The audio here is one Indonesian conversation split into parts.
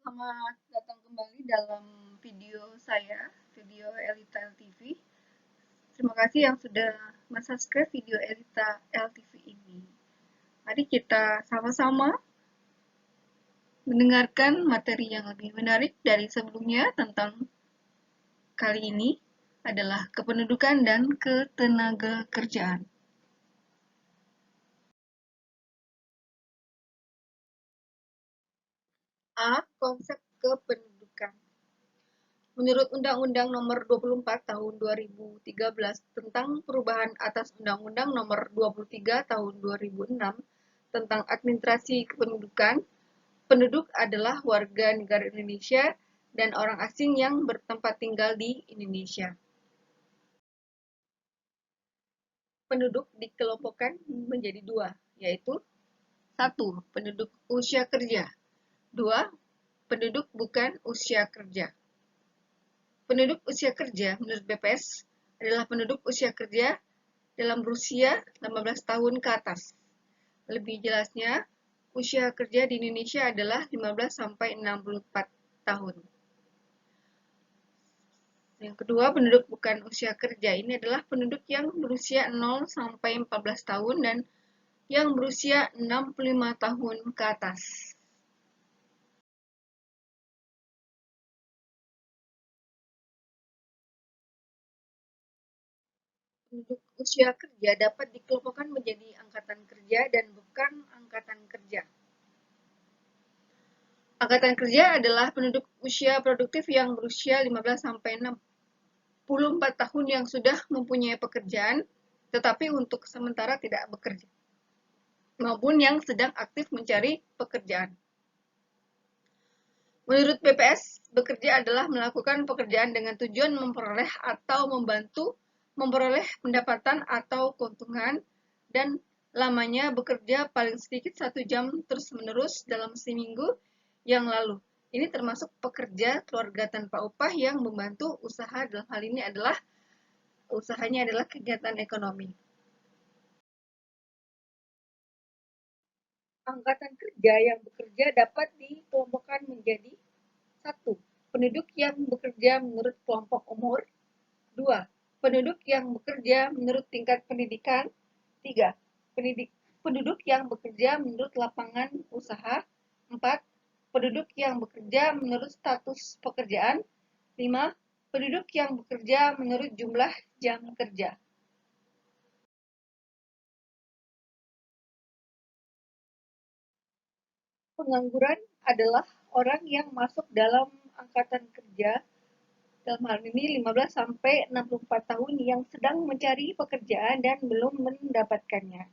Selamat datang kembali dalam video saya, video Elita LTV. Terima kasih yang sudah subscribe video Elita LTV ini. Mari kita sama-sama mendengarkan materi yang lebih menarik dari sebelumnya tentang kali ini adalah kependudukan dan ketenagakerjaan. A. Konsep kependudukan. Menurut Undang-Undang Nomor 24 Tahun 2013 tentang perubahan atas Undang-Undang Nomor 23 Tahun 2006 tentang administrasi kependudukan, penduduk adalah warga negara Indonesia dan orang asing yang bertempat tinggal di Indonesia. Penduduk dikelompokkan menjadi dua, yaitu 1. Penduduk usia kerja. 2. Penduduk bukan usia kerja. Penduduk usia kerja menurut BPS adalah penduduk usia kerja dalam berusia 18 tahun ke atas. Lebih jelasnya, usia kerja di Indonesia adalah 15 sampai 64 tahun. Yang kedua, penduduk bukan usia kerja. Ini adalah penduduk yang berusia 0 sampai 14 tahun dan yang berusia 65 tahun ke atas. Penduduk usia kerja dapat dikelompokkan menjadi angkatan kerja dan bukan angkatan kerja. Angkatan kerja adalah penduduk usia produktif yang berusia 15 sampai 64 tahun yang sudah mempunyai pekerjaan, tetapi untuk sementara tidak bekerja, maupun yang sedang aktif mencari pekerjaan. Menurut BPS, bekerja adalah melakukan pekerjaan dengan tujuan memperoleh atau membantu memperoleh pendapatan atau keuntungan, dan lamanya bekerja paling sedikit 1 jam terus-menerus dalam seminggu yang lalu. Ini termasuk pekerja keluarga tanpa upah yang membantu usaha, dalam hal ini adalah usahanya adalah kegiatan ekonomi. Angkatan kerja yang bekerja dapat dikelompokkan menjadi 1. Penduduk yang bekerja menurut kelompok umur. 2. Penduduk yang bekerja menurut tingkat pendidikan. 3. Penduduk yang bekerja menurut lapangan usaha. 4. Penduduk yang bekerja menurut status pekerjaan. 5. Penduduk yang bekerja menurut jumlah jam kerja. Pengangguran adalah orang yang masuk dalam angkatan kerja, dalam hal ini 15 sampai 64 tahun, yang sedang mencari pekerjaan dan belum mendapatkannya.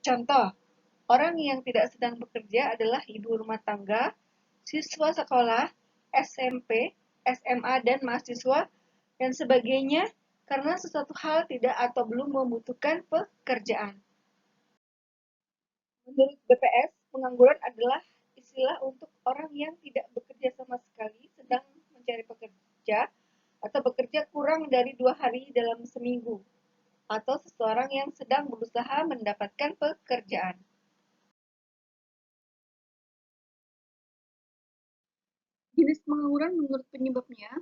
Contoh, orang yang tidak sedang bekerja adalah ibu rumah tangga, siswa sekolah, SMP, SMA, dan mahasiswa, dan sebagainya, karena sesuatu hal tidak atau belum membutuhkan pekerjaan. Menurut BPS, pengangguran adalah istilah untuk orang yang tidak bekerja sama sekali, sedang mencari pekerja, atau bekerja kurang dari 2 hari dalam seminggu, atau seseorang yang sedang berusaha mendapatkan pekerjaan. Jenis pengangguran menurut penyebabnya: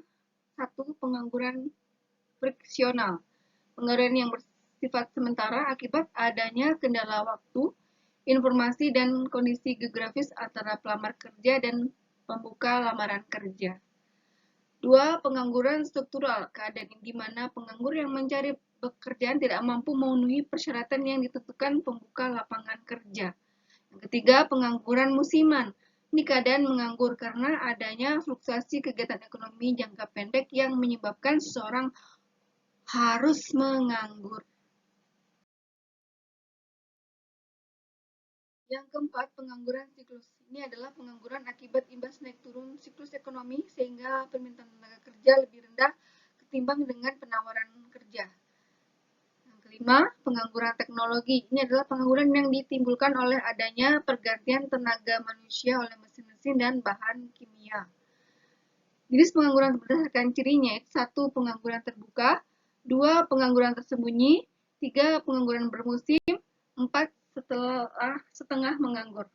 1. Pengangguran friksional. Pengangguran yang bersifat sementara akibat adanya kendala waktu, informasi, dan kondisi geografis antara pelamar kerja dan pembuka lamaran kerja. 2. Pengangguran struktural. Keadaan di mana penganggur yang mencari pekerjaan tidak mampu memenuhi persyaratan yang ditentukan pembuka lapangan kerja. Yang ketiga, pengangguran musiman. Ini keadaan menganggur karena adanya fluktuasi kegiatan ekonomi jangka pendek yang menyebabkan seseorang harus menganggur. Yang keempat, pengangguran siklus. Ini adalah pengangguran akibat imbas naik turun siklus ekonomi sehingga permintaan tenaga kerja lebih rendah ketimbang dengan penawaran kerja. Yang kelima, pengangguran teknologi. Ini adalah pengangguran yang ditimbulkan oleh adanya pergantian tenaga manusia oleh mesin-mesin dan bahan kimia. Jenis pengangguran berdasarkan cirinya itu: 1. Pengangguran terbuka. 2. Pengangguran tersembunyi. 3. Pengangguran bermusim. 4. Setengah menganggur.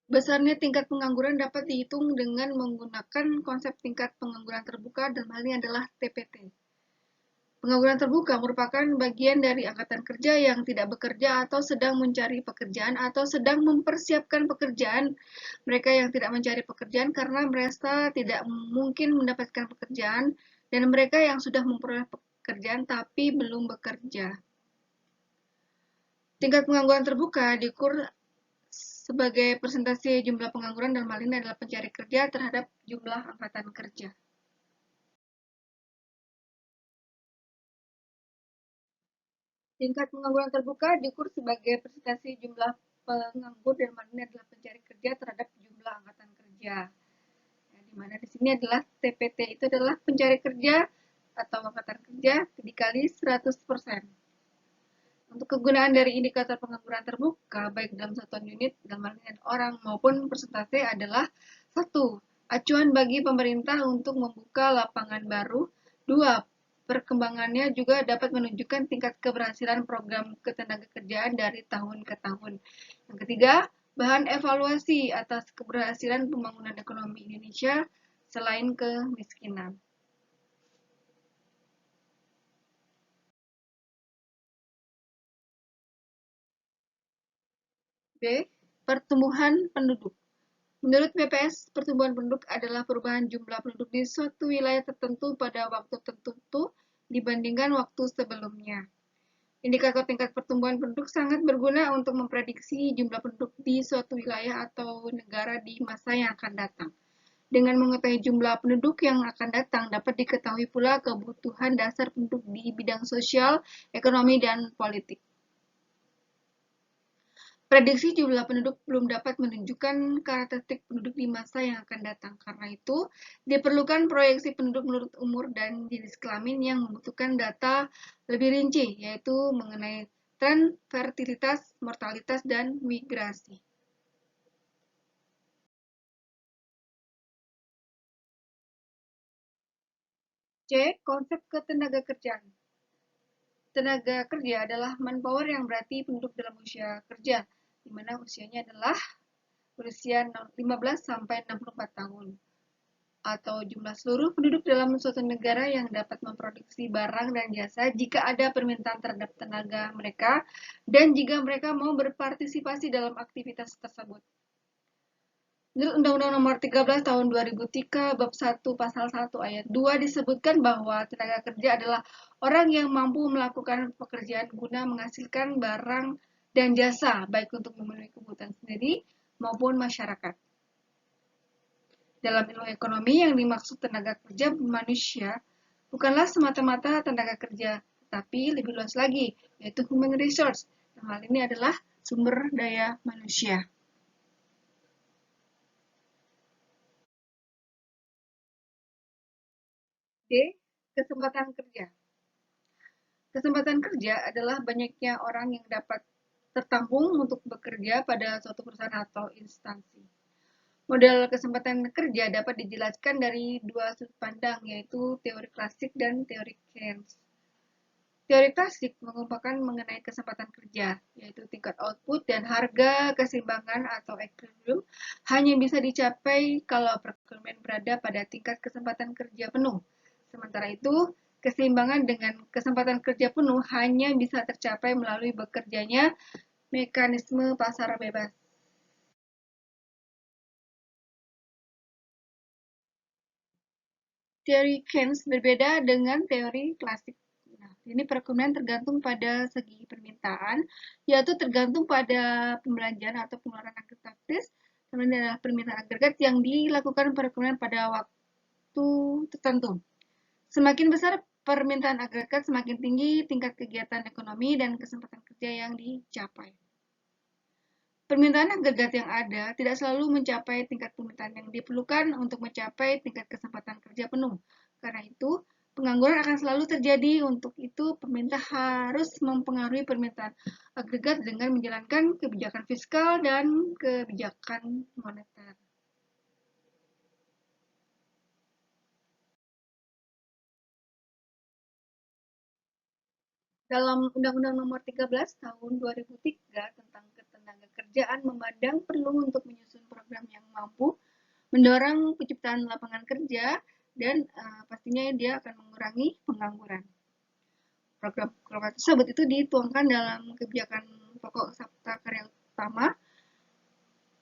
Besarnya tingkat pengangguran dapat dihitung dengan menggunakan konsep tingkat pengangguran terbuka dan hal ini adalah TPT. Pengangguran terbuka merupakan bagian dari angkatan kerja yang tidak bekerja atau sedang mencari pekerjaan atau sedang mempersiapkan pekerjaan. Mereka yang tidak mencari pekerjaan karena merasa tidak mungkin mendapatkan pekerjaan dan mereka yang sudah memperoleh pekerjaan tapi belum bekerja. Tingkat pengangguran terbuka diukur sebagai persentase jumlah pengangguran dalam hal ini adalah pencari kerja terhadap jumlah angkatan kerja. Tingkat pengangguran terbuka diukur sebagai persentase jumlah penganggur dan hal ini adalah pencari kerja terhadap jumlah angkatan kerja. Ya, di mana di sini adalah TPT itu adalah pencari kerja atau angkatan kerja dikali 100%. Untuk kegunaan dari indikator pengangguran terbuka, baik dalam satuan unit, dalam hal ini orang maupun persentase adalah satu, acuan bagi pemerintah untuk membuka lapangan baru. Dua, perkembangannya juga dapat menunjukkan tingkat keberhasilan program ketenagakerjaan dari tahun ke tahun. Yang ketiga, bahan evaluasi atas keberhasilan pembangunan ekonomi Indonesia selain kemiskinan. B. Pertumbuhan penduduk. Menurut BPS, pertumbuhan penduduk adalah perubahan jumlah penduduk di suatu wilayah tertentu pada waktu tertentu dibandingkan waktu sebelumnya. Indikator tingkat pertumbuhan penduduk sangat berguna untuk memprediksi jumlah penduduk di suatu wilayah atau negara di masa yang akan datang. Dengan mengetahui jumlah penduduk yang akan datang, dapat diketahui pula kebutuhan dasar penduduk di bidang sosial, ekonomi, dan politik. Prediksi jumlah penduduk belum dapat menunjukkan karakteristik penduduk di masa yang akan datang. Karena itu, diperlukan proyeksi penduduk menurut umur dan jenis kelamin yang membutuhkan data lebih rinci, yaitu mengenai tren fertilitas, mortalitas, dan migrasi. C. Konsep ketenagakerjaan. Tenaga kerja adalah manpower yang berarti penduduk dalam usia kerja, di mana usianya adalah berusia 15 sampai 64 tahun. Atau jumlah seluruh penduduk dalam suatu negara yang dapat memproduksi barang dan jasa jika ada permintaan terhadap tenaga mereka dan jika mereka mau berpartisipasi dalam aktivitas tersebut. Menurut Undang-Undang Nomor 13 Tahun 2003 Bab 1 Pasal 1 Ayat 2 disebutkan bahwa tenaga kerja adalah orang yang mampu melakukan pekerjaan guna menghasilkan barang dan jasa baik untuk memenuhi kebutuhan sendiri maupun masyarakat. Dalam ilmu ekonomi yang dimaksud tenaga kerja manusia bukanlah semata-mata tenaga kerja, tetapi lebih luas lagi, yaitu human resource. Yang hal ini adalah sumber daya manusia. D. Kesempatan kerja. Kesempatan kerja adalah banyaknya orang yang dapat tertampung untuk bekerja pada suatu perusahaan atau instansi. Model kesempatan kerja dapat dijelaskan dari dua sudut pandang, yaitu teori klasik dan teori Keynes. Teori klasik mengumpulkan mengenai kesempatan kerja, yaitu tingkat output dan harga keseimbangan atau equilibrium hanya bisa dicapai kalau perekonomian berada pada tingkat kesempatan kerja penuh. Sementara itu, keseimbangan dengan kesempatan kerja penuh hanya bisa tercapai melalui bekerjanya mekanisme pasar bebas. Teori Keynes berbeda dengan teori klasik. Nah, ini perekonomian tergantung pada segi permintaan, yaitu tergantung pada pembelanjaan atau pengeluaran agregatis, kemudian adalah permintaan agregat yang dilakukan perekonomian pada waktu tertentu. Semakin besar permintaan agregat, semakin tinggi tingkat kegiatan ekonomi dan kesempatan kerja yang dicapai. Permintaan agregat yang ada tidak selalu mencapai tingkat permintaan yang diperlukan untuk mencapai tingkat kesempatan kerja penuh. Karena itu, pengangguran akan selalu terjadi. Untuk itu, pemerintah harus mempengaruhi permintaan agregat dengan menjalankan kebijakan fiskal dan kebijakan moneter. Dalam Undang-Undang Nomor 13 Tahun 2003 tentang Ketenagakerjaan memandang perlu untuk menyusun program yang mampu mendorong penciptaan lapangan kerja dan pastinya dia akan mengurangi pengangguran. Program tersebut itu dituangkan dalam kebijakan pokok Sabta Karya Utama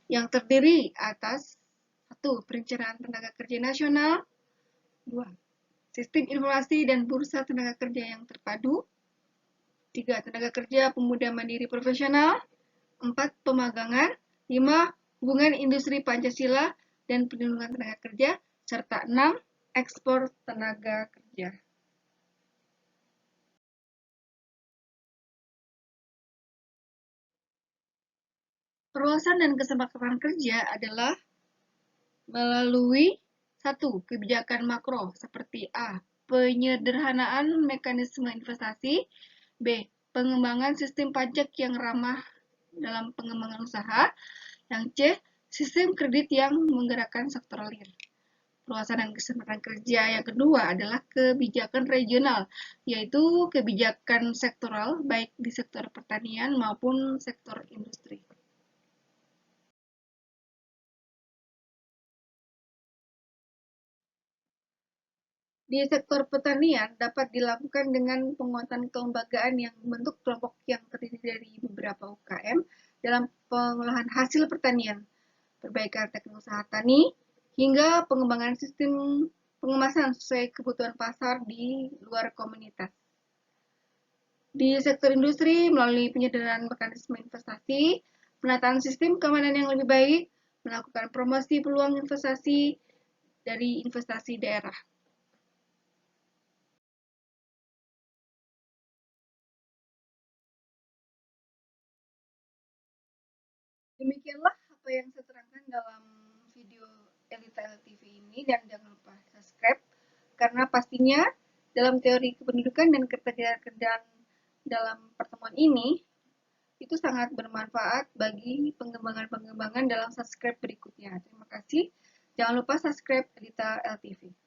yang terdiri atas 1. Perencanaan tenaga kerja nasional, 2. Sistem informasi dan bursa tenaga kerja yang terpadu, 3. Tenaga kerja pemuda mandiri profesional, 4. Pemagangan, 5. Hubungan industri Pancasila dan perlindungan tenaga kerja, serta 6. Ekspor tenaga kerja. Perluasan dan kesempatan kerja adalah melalui 1. Kebijakan makro seperti A. Penyederhanaan mekanisme investasi, B. Pengembangan sistem pajak yang ramah dalam pengembangan usaha, yang C. Sistem kredit yang menggerakkan sektor real. Perluasan dan kesempatan kerja yang kedua adalah kebijakan regional, yaitu kebijakan sektoral baik di sektor pertanian maupun sektor industri. Di sektor pertanian dapat dilakukan dengan penguatan kelembagaan yang membentuk kelompok yang terdiri dari beberapa UKM dalam pengolahan hasil pertanian, perbaikan teknik usaha tani, hingga pengembangan sistem pengemasan sesuai kebutuhan pasar di luar komunitas. Di sektor industri, melalui penyederhanaan mekanisme investasi, penataan sistem keamanan yang lebih baik, melakukan promosi peluang investasi dari investasi daerah. Demikianlah apa yang saya terangkan dalam video Elita LTV ini, dan jangan lupa subscribe karena pastinya dalam teori kependudukan dan ketenagakerjaan dalam pertemuan ini itu sangat bermanfaat bagi pengembangan-pengembangan dalam subscribe berikutnya. Terima kasih. Jangan lupa subscribe Elita LTV.